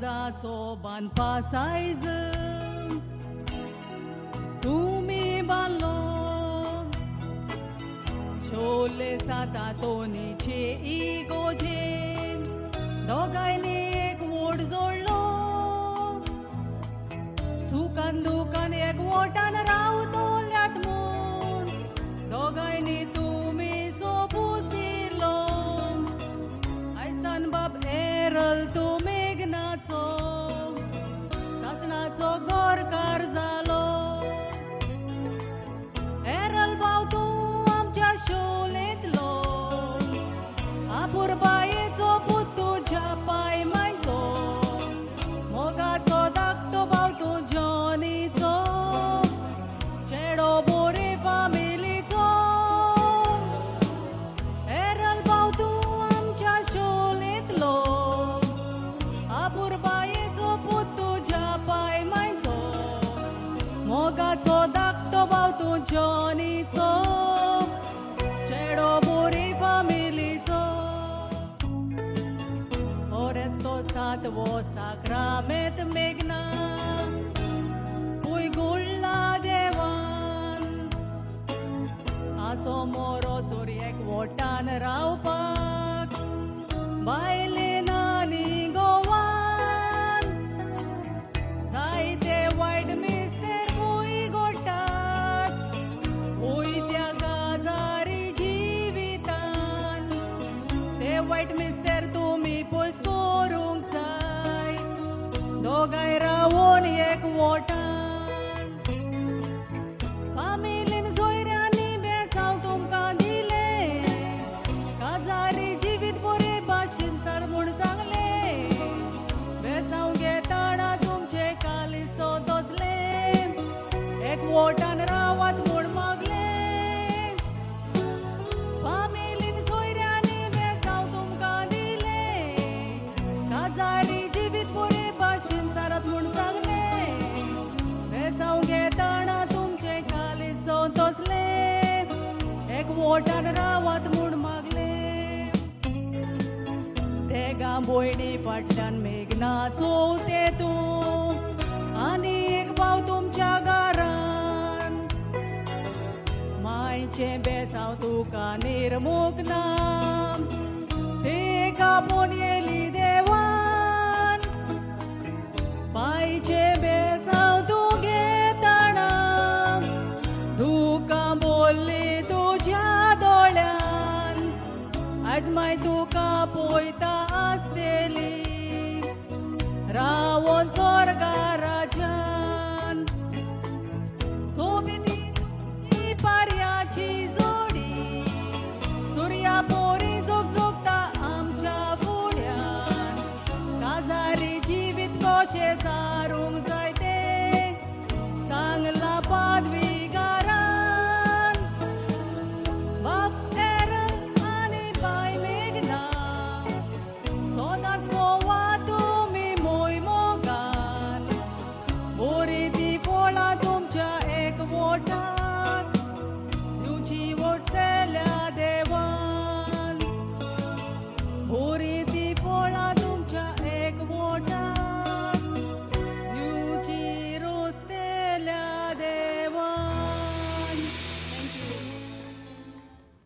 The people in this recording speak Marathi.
कागदाचो बांदपा सायज तुमी बांदलो छोले सातातोनीचे इगोजेन दोगांयनी एक वोट जोडलो सुखान दुखान एक वोटान रावतल्यात म्हूण दोगांयनी तुमी सोबूत दिलो आयसान बाब एरल तूं मेघनाचो सासणाचो गोरकार जालो एरल भाव तूं आमच्या शोलेंतलो आपूर बायेचो पूत तुज्या पांय मायचो मोगाचो धाकटो भाव तूं जॉनीचो चेडो बोरे फामिलीचो एरल भाव तूं आमच्या शोलेंतलो आपूर बायेचो पूत तुज्या पांय मायचो मोगाचो धाकटो भाव तूं जॉनीचो चेडो बोरे फामिलीचो ओरेस्तो सातवो साक्रामेंत मेघना खूंय गुळ्ळा देवान आसो मोरो चोरयेक वोटान रावपाक बायलेन आनी गोवान जायते वायट मिस्तेर खूंय घोटात खूंय त्या गाजारी जिवितान ते वायट मिस्तेर तुमी पयस करूंक जाय दोगांय रावून एक वोटान फामिलीन सोयऱ्यांनी बेसांव तुमकां दिले काजारी जिवीत बरे भाशेन सर म्हूण सांगले बेसांव घेताना तुमचे कालिसो दोसले एक वोटान रावात म्हूण मागले फामिलीन सोयऱ्यांनी बेसांव तुमकां दिले काजारी जिवीत बरे भाशेन सारत म्हूण सांगले बेसांव घेताना तुमचे कालिसो दोसले एक वोटान रावात म्हूण मागले तेगा भयणी फाटल्यान मेघनाचो तूं आनी एक भाव तुमच्या घरान मायचे बेसांव तुका निर्मूक ना ते कापून येली देवान बायचे बेसांव तूं घेताना तुका बोल्ली तुज्या दोळ्यान आज माय तुका पळयता आसतली रावोन स्वर्गा राजान सोबिनी तुजी पारयाची जोडी सुर्या पोरी झुकझुकता आमच्या फुड्यान काजारी जिवीत कशें सारूंक जाय तें सांगला पादवीगारान बाप एरल आनी बाय मेघना सोदांच पोवा तुमी मोय मोगान बोरी ती पोळा तुमच्या एक वोटान